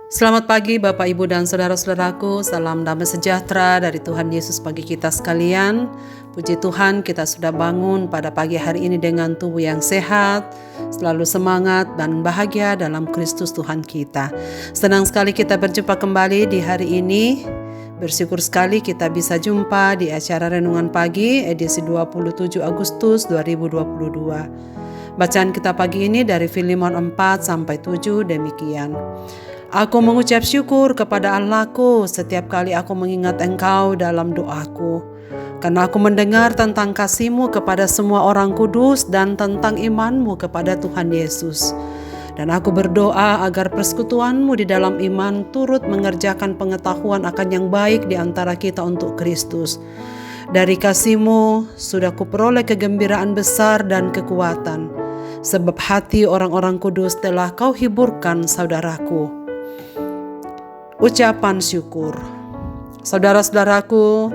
Selamat pagi Bapak, Ibu, dan saudara-saudaraku. Salam damai sejahtera dari Tuhan Yesus bagi kita sekalian. Puji Tuhan, kita sudah bangun pada pagi hari ini dengan tubuh yang sehat, selalu semangat dan bahagia dalam Kristus Tuhan kita. Senang sekali kita berjumpa kembali di hari ini. Bersyukur sekali kita bisa jumpa di acara Renungan Pagi edisi 27 Agustus 2022. Bacaan kita pagi ini dari Filemon 4-7 demikian. Aku mengucap syukur kepada Allahku setiap kali aku mengingat Engkau dalam doaku, karena aku mendengar tentang kasih-Mu kepada semua orang kudus dan tentang iman-Mu kepada Tuhan Yesus. Dan aku berdoa agar persekutuan-Mu di dalam iman turut mengerjakan pengetahuan akan yang baik di antara kita untuk Kristus. Dari kasih-Mu sudah kuperoleh kegembiraan besar dan kekuatan, sebab hati orang-orang kudus telah Kau hiburkan, saudaraku. Ucapan syukur. Saudara-saudaraku,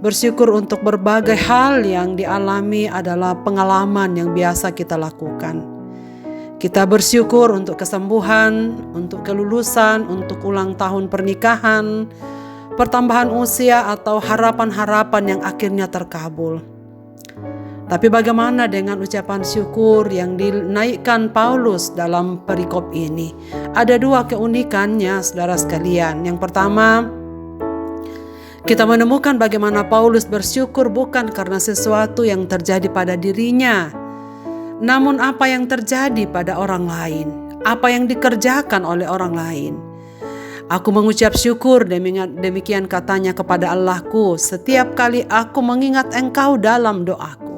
bersyukur untuk berbagai hal yang dialami adalah pengalaman yang biasa kita lakukan. Kita bersyukur untuk kesembuhan, untuk kelulusan, untuk ulang tahun pernikahan, pertambahan usia, atau harapan-harapan yang akhirnya terkabul. Tapi bagaimana dengan ucapan syukur yang dinaikkan Paulus dalam perikop ini? Ada dua keunikannya, saudara sekalian. Yang pertama, kita menemukan bagaimana Paulus bersyukur bukan karena sesuatu yang terjadi pada dirinya, namun apa yang terjadi pada orang lain, apa yang dikerjakan oleh orang lain. Aku mengucap syukur, demikian katanya, kepada Allahku setiap kali aku mengingat Engkau dalam doaku.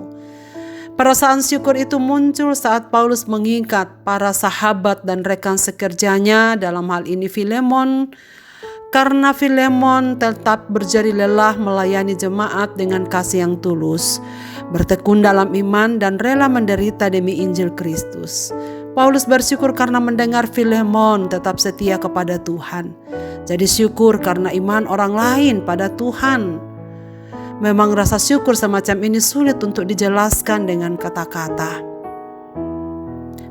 Perasaan syukur itu muncul saat Paulus mengingat para sahabat dan rekan sekerjanya, dalam hal ini Filemon, karena Filemon tetap berjeri lelah melayani jemaat dengan kasih yang tulus, bertekun dalam iman dan rela menderita demi Injil Kristus. Paulus bersyukur karena mendengar Filemon tetap setia kepada Tuhan. Jadi syukur karena iman orang lain pada Tuhan. Memang rasa syukur semacam ini sulit untuk dijelaskan dengan kata-kata.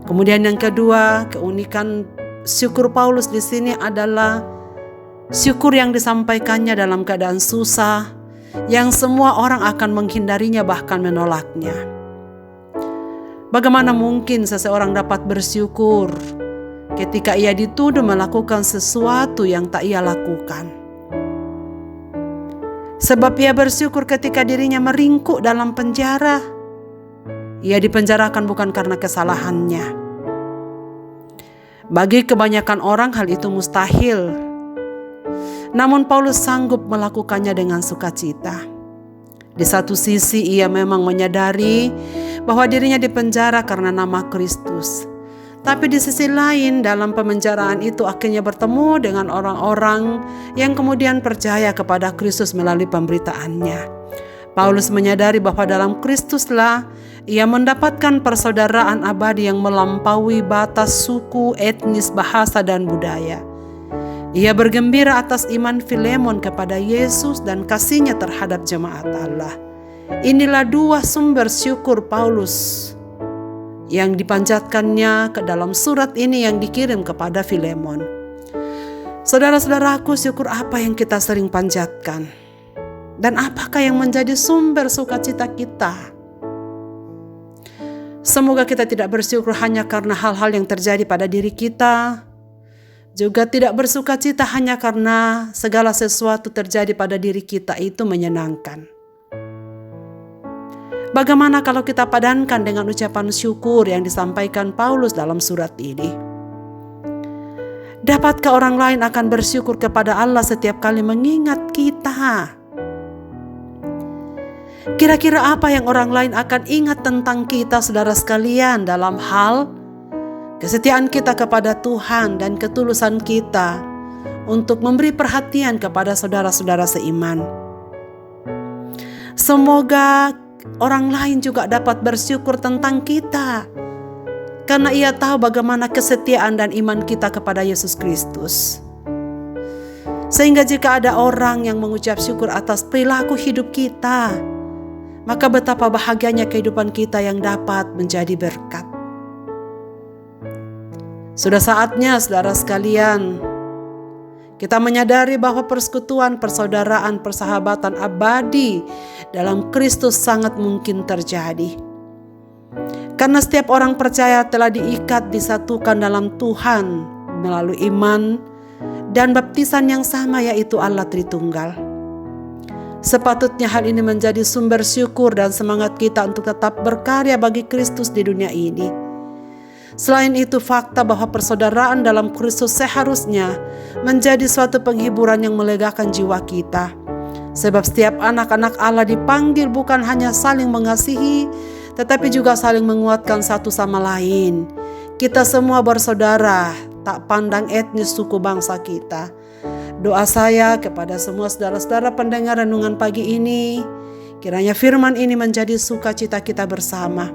Kemudian yang kedua, keunikan syukur Paulus di sini adalah syukur yang disampaikannya dalam keadaan susah, yang semua orang akan menghindarinya bahkan menolaknya. Bagaimana mungkin seseorang dapat bersyukur ketika ia dituduh melakukan sesuatu yang tak ia lakukan? Sebab ia bersyukur ketika dirinya meringkuk dalam penjara. Ia dipenjarakan bukan karena kesalahannya. Bagi kebanyakan orang hal itu mustahil. Namun Paulus sanggup melakukannya dengan sukacita. Di satu sisi ia memang menyadari bahwa dirinya dipenjara karena nama Kristus. Tapi di sisi lain, dalam pemenjaraan itu akhirnya bertemu dengan orang-orang yang kemudian percaya kepada Kristus melalui pemberitaannya. Paulus menyadari bahwa dalam Kristuslah ia mendapatkan persaudaraan abadi yang melampaui batas suku, etnis, bahasa, dan budaya. Ia bergembira atas iman Filemon kepada Yesus dan kasihnya terhadap jemaat Allah. Inilah dua sumber syukur Paulus yang dipanjatkannya ke dalam surat ini yang dikirim kepada Filemon. Saudara-saudaraku, syukur apa yang kita sering panjatkan? Dan apakah yang menjadi sumber sukacita kita? Semoga kita tidak bersyukur hanya karena hal-hal yang terjadi pada diri kita, juga tidak bersukacita hanya karena segala sesuatu terjadi pada diri kita itu menyenangkan. Bagaimana kalau kita padankan dengan ucapan syukur yang disampaikan Paulus dalam surat ini? Dapatkah orang lain akan bersyukur kepada Allah setiap kali mengingat kita? Kira-kira apa yang orang lain akan ingat tentang kita, saudara sekalian, dalam hal kesetiaan kita kepada Tuhan dan ketulusan kita untuk memberi perhatian kepada saudara-saudara seiman? Semoga orang lain juga dapat bersyukur tentang kita, karena ia tahu bagaimana kesetiaan dan iman kita kepada Yesus Kristus. Sehingga jika ada orang yang mengucap syukur atas perilaku hidup kita, maka betapa bahagianya kehidupan kita yang dapat menjadi berkat. Sudah saatnya, saudara sekalian, Kita menyadari bahwa persekutuan, persaudaraan, persahabatan abadi dalam Kristus sangat mungkin terjadi. Karena setiap orang percaya telah diikat, disatukan dalam Tuhan melalui iman dan baptisan yang sama, yaitu Allah Tritunggal. Sepatutnya hal ini menjadi sumber syukur dan semangat kita untuk tetap berkarya bagi Kristus di dunia ini. Selain itu, fakta bahwa persaudaraan dalam Kristus seharusnya menjadi suatu penghiburan yang melegakan jiwa kita. Sebab setiap anak-anak Allah dipanggil bukan hanya saling mengasihi, tetapi juga saling menguatkan satu sama lain. Kita semua bersaudara, tak pandang etnis, suku, bangsa kita. Doa saya kepada semua saudara-saudara pendengar renungan pagi ini, kiranya firman ini menjadi sukacita kita bersama.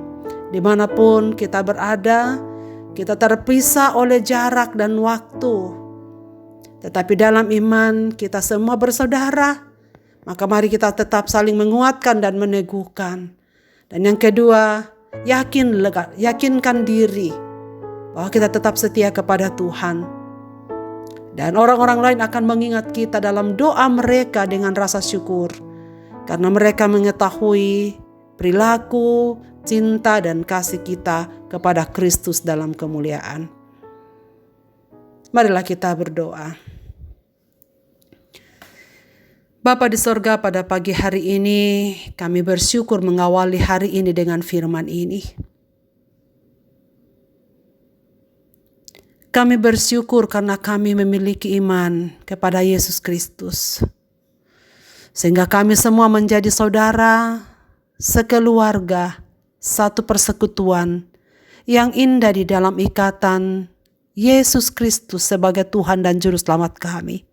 Dimanapun kita berada, kita terpisah oleh jarak dan waktu, tetapi dalam iman kita semua bersaudara. Maka mari kita tetap saling menguatkan dan meneguhkan. Dan yang kedua, yakinkan diri bahwa kita tetap setia kepada Tuhan. Dan orang-orang lain akan mengingat kita dalam doa mereka dengan rasa syukur, karena mereka mengetahui perilaku, cinta, dan kasih kita kepada Kristus dalam kemuliaan. Marilah kita berdoa. Bapa di sorga, pada pagi hari ini kami bersyukur mengawali hari ini dengan firman ini. Kami bersyukur karena kami memiliki iman kepada Yesus Kristus, sehingga kami semua menjadi saudara, sekeluarga, satu persekutuan yang indah di dalam ikatan Yesus Kristus sebagai Tuhan dan Juru Selamat kami.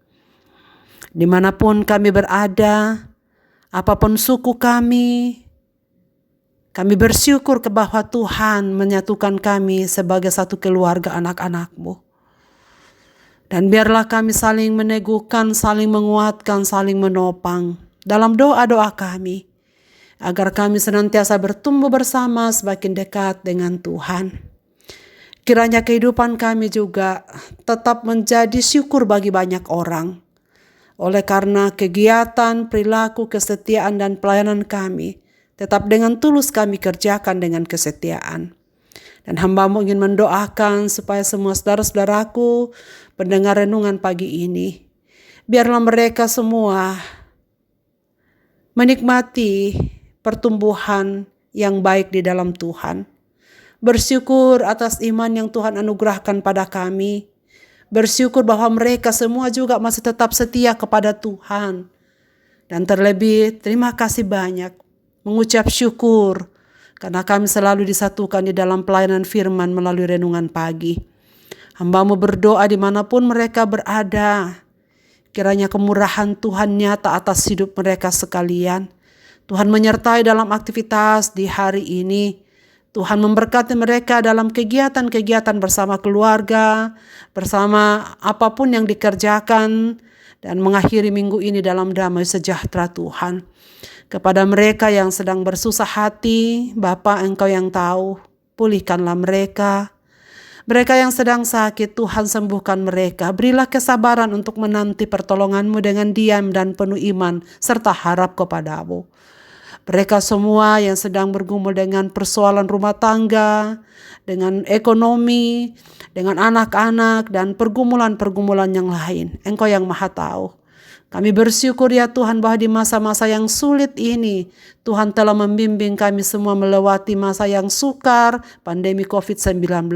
Dimanapun kami berada, apapun suku kami bersyukur bahwa Tuhan menyatukan kami sebagai satu keluarga anak-anak-Mu. Dan biarlah kami saling meneguhkan, saling menguatkan, saling menopang dalam doa-doa kami, agar kami senantiasa bertumbuh bersama semakin dekat dengan Tuhan. Kiranya kehidupan kami juga tetap menjadi syukur bagi banyak orang. Oleh karena kegiatan, perilaku, kesetiaan, dan pelayanan kami, tetap dengan tulus kami kerjakan dengan kesetiaan. Dan hamba-Mu ingin mendoakan supaya semua saudara-saudaraku pendengar renungan pagi ini, biarlah mereka semua menikmati pertumbuhan yang baik di dalam Tuhan. Bersyukur atas iman yang Tuhan anugerahkan pada kami. Bersyukur bahwa mereka semua juga masih tetap setia kepada Tuhan. Dan terlebih terima kasih banyak, mengucap syukur karena kami selalu disatukan di dalam pelayanan firman melalui renungan pagi. Hamba-Mu berdoa dimanapun mereka berada, kiranya kemurahan Tuhan nyata atas hidup mereka sekalian. Tuhan menyertai dalam aktivitas di hari ini. Tuhan memberkati mereka dalam kegiatan-kegiatan bersama keluarga, bersama apapun yang dikerjakan, dan mengakhiri minggu ini dalam damai sejahtera Tuhan. Kepada mereka yang sedang bersusah hati, Bapa, Engkau yang tahu, pulihkanlah mereka. Mereka yang sedang sakit, Tuhan sembuhkan mereka. Berilah kesabaran untuk menanti pertolongan-Mu dengan diam dan penuh iman, serta harap kepada-Mu. Mereka semua yang sedang bergumul dengan persoalan rumah tangga, dengan ekonomi, dengan anak-anak, dan pergumulan-pergumulan yang lain. Engkau yang Maha Tahu. Kami bersyukur ya Tuhan bahwa di masa-masa yang sulit ini, Tuhan telah membimbing kami semua melewati masa yang sukar, pandemi COVID-19.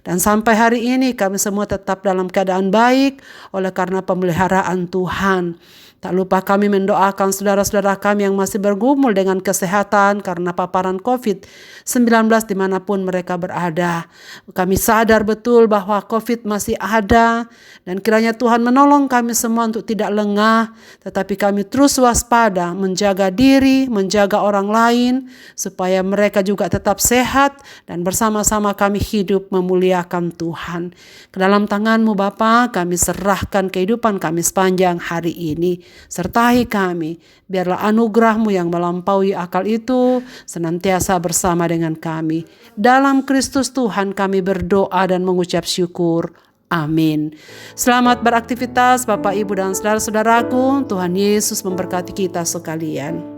Dan sampai hari ini kami semua tetap dalam keadaan baik oleh karena pemeliharaan Tuhan. Tak lupa kami mendoakan saudara-saudara kami yang masih bergumul dengan kesehatan karena paparan COVID-19 dimanapun mereka berada. Kami sadar betul bahwa COVID masih ada dan kiranya Tuhan menolong kami semua untuk tidak lengah, tetapi kami terus waspada, menjaga diri, menjaga orang lain, supaya mereka juga tetap sehat dan bersama-sama kami hidup memuliakan Tuhan. Ke dalam tangan-Mu Bapa, kami serahkan kehidupan kami sepanjang hari ini. Sertai kami, biarlah anugerah-Mu yang melampaui akal itu senantiasa bersama dengan kami. Dalam Kristus Tuhan kami berdoa dan mengucap syukur. Amin. Selamat beraktivitas Bapak, Ibu, dan saudara-saudaraku. Tuhan Yesus memberkati kita sekalian.